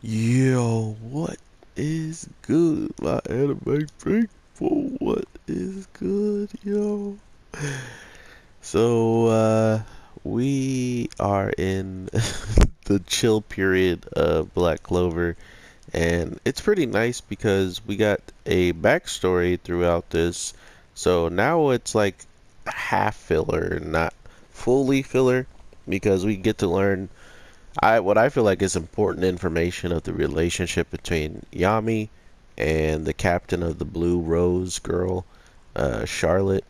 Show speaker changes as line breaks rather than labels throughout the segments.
Yo, what is good, my anime faithful? What is good, yo? So, we are in the chill period of Black Clover, and it's pretty nice because we got a backstory throughout this. So now it's like half filler, not fully filler, because we get to learn what I feel like is important information of the relationship between Yami and the captain of the Blue Rose girl, Charlotte,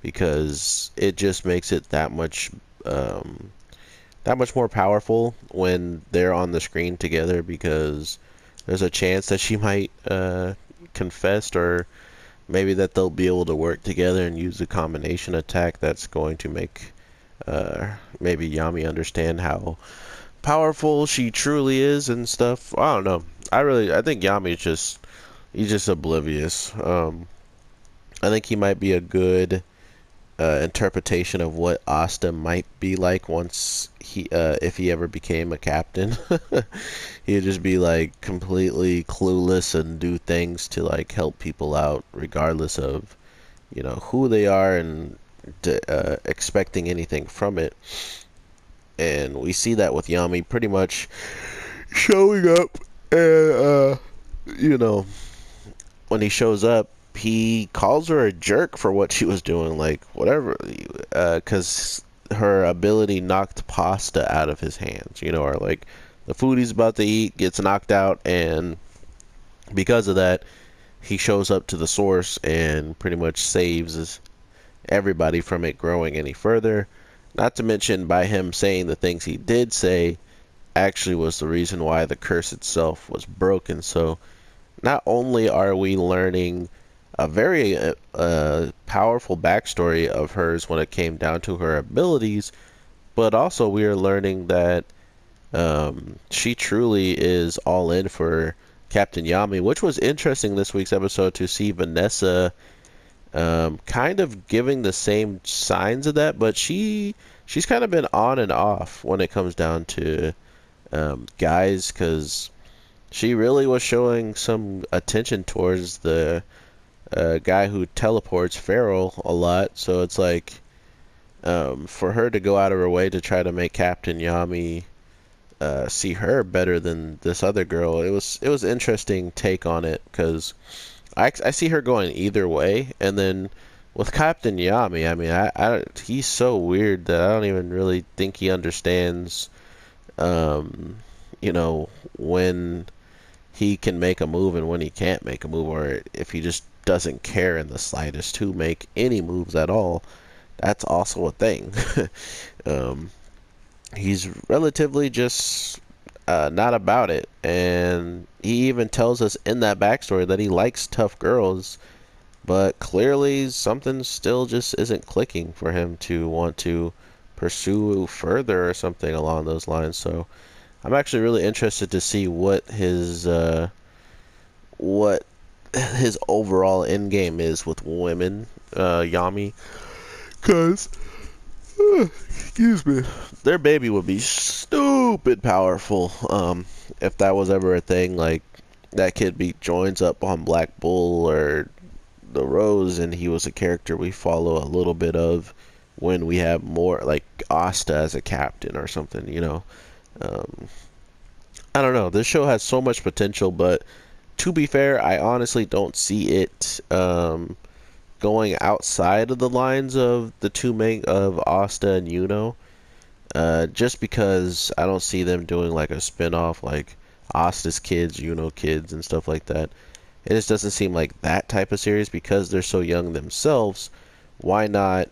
because it just makes it um, that much more powerful when they're on the screen together. Because there's a chance that she might confess, or maybe that they'll be able to work together and use a combination attack that's going to make maybe Yami understand how powerful she truly is and stuff. I don't know. I think Yami's just he's just oblivious. I think he might be a good interpretation of what Asta might be like once if he ever became a captain. He'd just be like completely clueless and do things to like help people out, regardless of who they are and expecting anything from it. And we see that with Yami pretty much showing up, and you know when he shows up, he calls her a jerk for what she was doing, like whatever, because her ability knocked pasta out of his hands, or like the food he's about to eat gets knocked out, and because of that, he shows up to the source and pretty much saves everybody from it growing any further. Not to mention, by him saying the things he did say, actually was the reason why the curse itself was broken. So not only are we learning a very powerful backstory of hers when it came down to her abilities, but also we are learning that she truly is all in for Captain Yami, which was interesting this week's episode to see Vanessa kind of giving the same signs of that, but she's kind of been on and off when it comes down to guys, because she really was showing some attention towards the guy who teleports, Feral, a lot. So it's like, for her to go out of her way to try to make Captain Yami see her better than this other girl, it was interesting take on it, because I see her going either way. And then with Captain Yami, I mean, he's so weird that I don't even really think he understands, when he can make a move and when he can't make a move, or if he just doesn't care in the slightest to make any moves at all. That's also a thing. um, he's relatively just not about it, and he even tells us in that backstory that he likes tough girls, but clearly something still just isn't clicking for him to want to pursue further or something along those lines. So I'm actually really interested to see what his overall end game is with women, Yami, because excuse me, their baby would be stupid powerful. If that was ever a thing, like that kid joins up on Black Bull or the Rose, and he was a character we follow a little bit of when we have more like Asta as a captain or something. Um, I don't know. This show has so much potential, but to be fair, I honestly don't see it going outside of the lines of the two main of Asta and Yuno. Just because I don't see them doing like a spin-off like Asta's kids, Yuno kids, and stuff like that. It just doesn't seem like that type of series because they're so young themselves. Why not,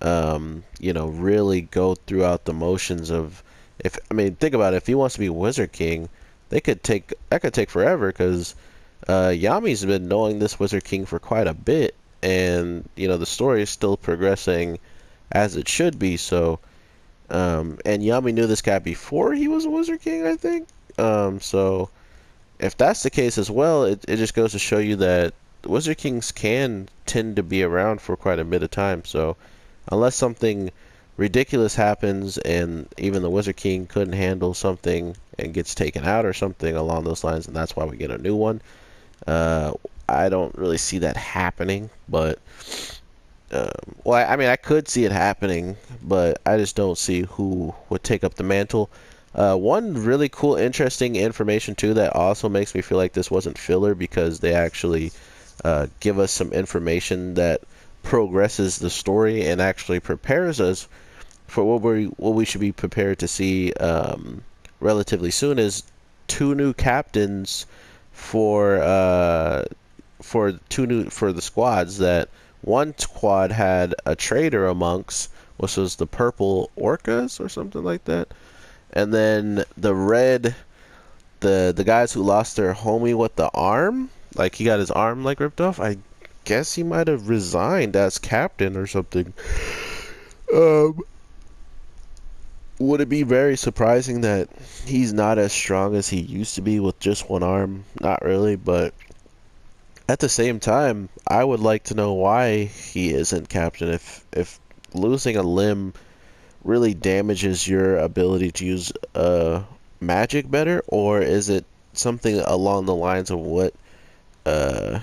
really go throughout the motions of, if I mean, think about it. If he wants to be Wizard King, that could take forever, because Yami's been knowing this Wizard King for quite a bit, and the story is still progressing as it should be. So, and Yami knew this guy before he was a Wizard King, I think. So if that's the case as well, it just goes to show you that Wizard Kings can tend to be around for quite a bit of time. So unless something ridiculous happens and even the Wizard King couldn't handle something and gets taken out or something along those lines, and that's why we get a new one. Uh, I don't really see that happening, but well, I mean, I could see it happening, but I just don't see who would take up the mantle. One really cool, interesting information too that also makes me feel like this wasn't filler because they actually give us some information that progresses the story and actually prepares us for what we should be prepared to see relatively soon is two new captains for for the squads. That one squad had a traitor amongst, which was the purple orcas or something like that, and then the red, the guys who lost their homie with the arm, like he got his arm like ripped off. I guess he might have resigned as captain or something. Um, would it be very surprising that he's not as strong as he used to be with just one arm? Not really, but at the same time, I would like to know why he isn't captain. If losing a limb really damages your ability to use magic better, or is it something along the lines of what uh,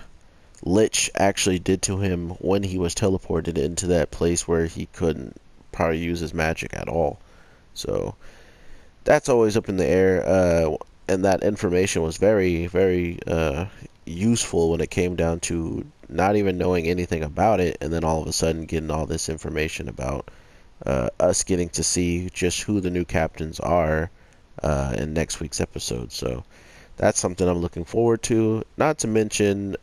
Lich actually did to him when he was teleported into that place where he couldn't probably use his magic at all? So that's always up in the air, and that information was very, very useful when it came down to not even knowing anything about it, and then all of a sudden getting all this information about us getting to see just who the new captains are in next week's episode. So that's something I'm looking forward to. Not to mention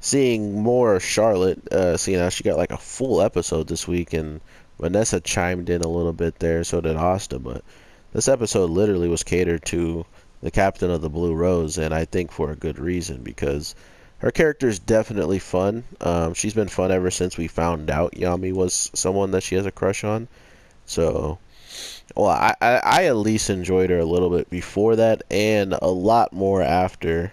seeing more Charlotte, seeing how she got like a full episode this week, and Vanessa chimed in a little bit there, so did Asta, but this episode literally was catered to the captain of the Blue Rose, and I think for a good reason, because her character is definitely fun. She's been fun ever since we found out Yami was someone that she has a crush on. So, well, I at least enjoyed her a little bit before that, and a lot more after,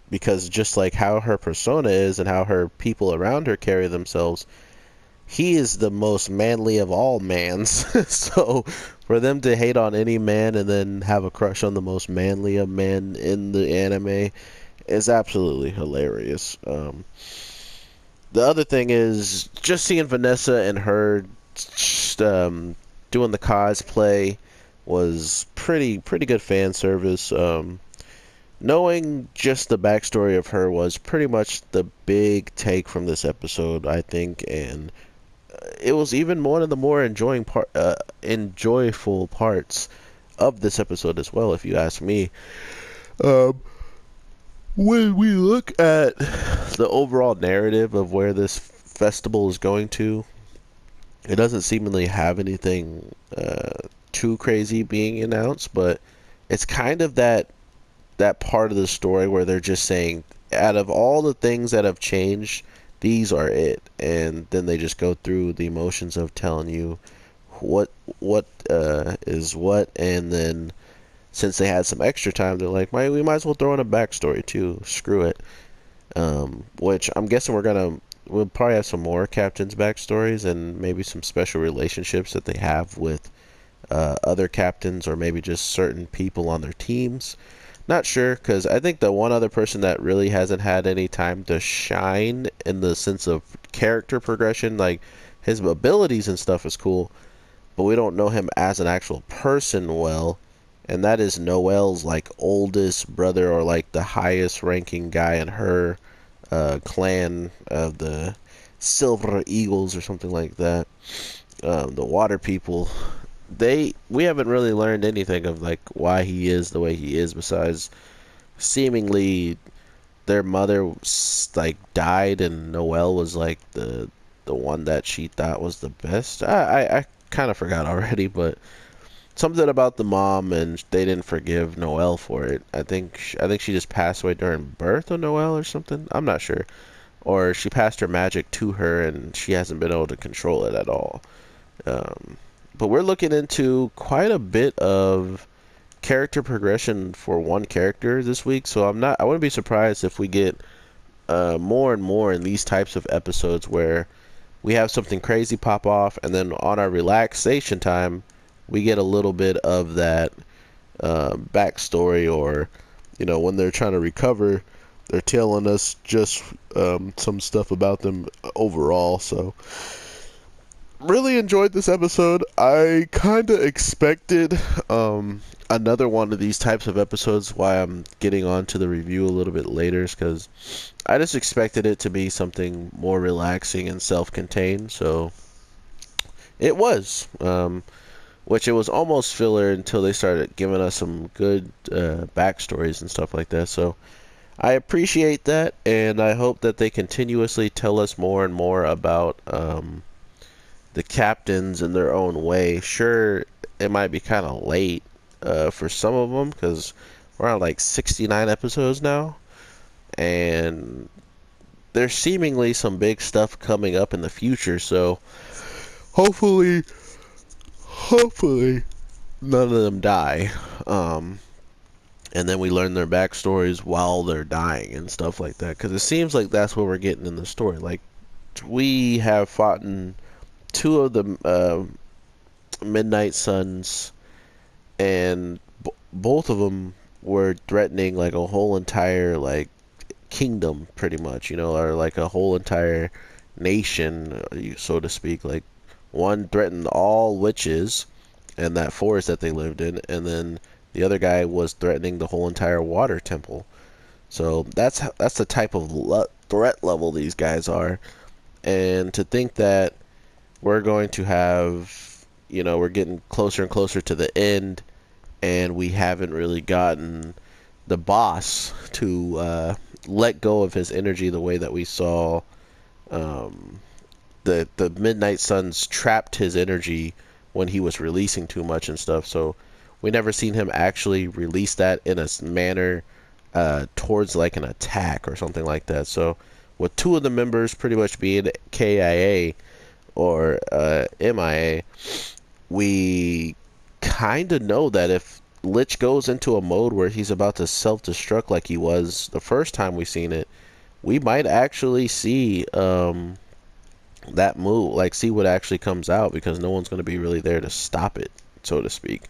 because just like how her persona is and how her people around her carry themselves, he is the most manly of all mans. So for them to hate on any man and then have a crush on the most manly of men in the anime is absolutely hilarious. The other thing is just seeing Vanessa and her just, doing the cosplay was pretty good fan service. Knowing just the backstory of her was pretty much the big take from this episode, I think, and it was even one of the more enjoyful parts of this episode as well, if you ask me. When we look at the overall narrative of where this festival is going to, it doesn't seemingly have anything too crazy being announced, but it's kind of that part of the story where they're just saying, out of all the things that have changed, these are it, and then they just go through the emotions of telling you what is what, and then since they had some extra time, they're like, we might as well throw in a backstory too. Screw it. Which I'm guessing we'll probably have some more captains' backstories and maybe some special relationships that they have with other captains, or maybe just certain people on their teams. Not sure, because I think the one other person that really hasn't had any time to shine in the sense of character progression, like his abilities and stuff is cool, but we don't know him as an actual person well, and that is Noelle's like oldest brother, or like the highest ranking guy in her clan of the Silver Eagles or something like that. The water people. We haven't really learned anything of like why he is the way he is, besides seemingly their mother like died and Noelle was like the one that she thought was the best. I kind of forgot already, but something about the mom, and they didn't forgive Noelle for it. I think she just passed away during birth of Noelle or something. I'm not sure, or she passed her magic to her and she hasn't been able to control it at all. But we're looking into quite a bit of character progression for one character this week, so I wouldn't be surprised if we get more and more in these types of episodes where we have something crazy pop off, and then on our relaxation time we get a little bit of that backstory, or when they're trying to recover, they're telling us just some stuff about them overall. So really enjoyed this episode. I kind of expected another one of these types of episodes. Why I'm getting on to the review a little bit later is because I just expected it to be something more relaxing and self-contained. So it was, which it was almost filler until they started giving us some good backstories and stuff like that. So I appreciate that, and I hope that they continuously tell us more and more about the captains in their own way. Sure, it might be kind of late for some of them because we're on like 69 episodes now, and there's seemingly some big stuff coming up in the future. So hopefully, none of them die. And then we learn their backstories while they're dying and stuff like that. Because it seems like that's what we're getting in the story. Like, we have fought in two of the Midnight Suns, and both of them were threatening like a whole entire like kingdom, pretty much, or like a whole entire nation, so to speak. Like, one threatened all witches and that forest that they lived in, and then the other guy was threatening the whole entire water temple. So that's the type of threat level these guys are. And to think that we're going to have, we're getting closer and closer to the end, and we haven't really gotten the boss to let go of his energy the way that we saw the Midnight Suns trapped his energy when he was releasing too much and stuff. So we never seen him actually release that in a manner towards like an attack or something like that. So with two of the members pretty much being KIA or MIA, we kind of know that if Lich goes into a mode where he's about to self-destruct like he was the first time we seen it, we might actually see that move, like see what actually comes out, because no one's going to be really there to stop it, so to speak.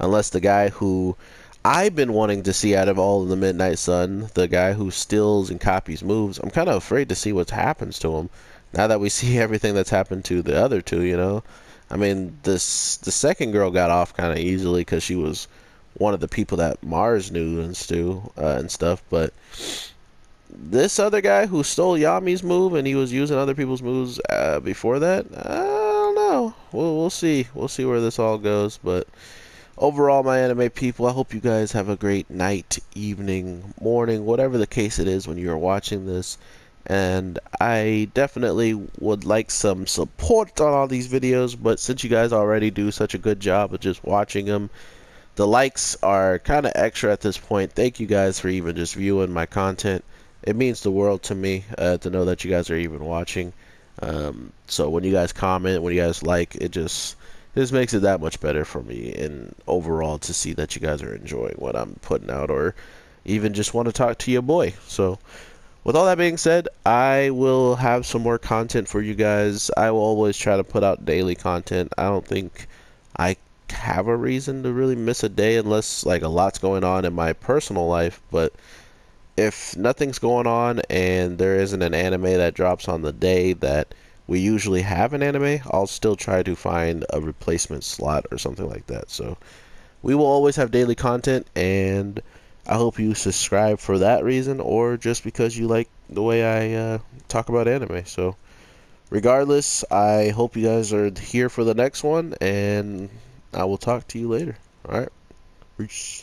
Unless the guy who I've been wanting to see out of all of the Midnight Sun, the guy who steals and copies moves, I'm kind of afraid to see what happens to him now that we see everything that's happened to the other two. I mean, the second girl got off kind of easily because she was one of the people that Mars knew and stuff, but this other guy who stole Yami's move and he was using other people's moves before that, I don't know. We'll see. We'll see where this all goes. But overall, my anime people, I hope you guys have a great night, evening, morning, whatever the case it is when you're watching this. And I definitely would like some support on all these videos, but since you guys already do such a good job of just watching them, the likes are kind of extra at this point. Thank you guys for even just viewing my content. It means the world to me to know that you guys are even watching. So when you guys comment, when you guys like, this makes it that much better for me, and overall to see that you guys are enjoying what I'm putting out, or even just want to talk to your boy. So with all that being said, I will have some more content for you guys. I will always try to put out daily content. I don't think I have a reason to really miss a day unless like a lot's going on in my personal life. But if nothing's going on and there isn't an anime that drops on the day that we usually have an anime, I'll still try to find a replacement slot or something like that. So we will always have daily content, and I hope you subscribe for that reason, or just because you like the way I talk about anime. So regardless, I hope you guys are here for the next one, and I will talk to you later. Alright, peace.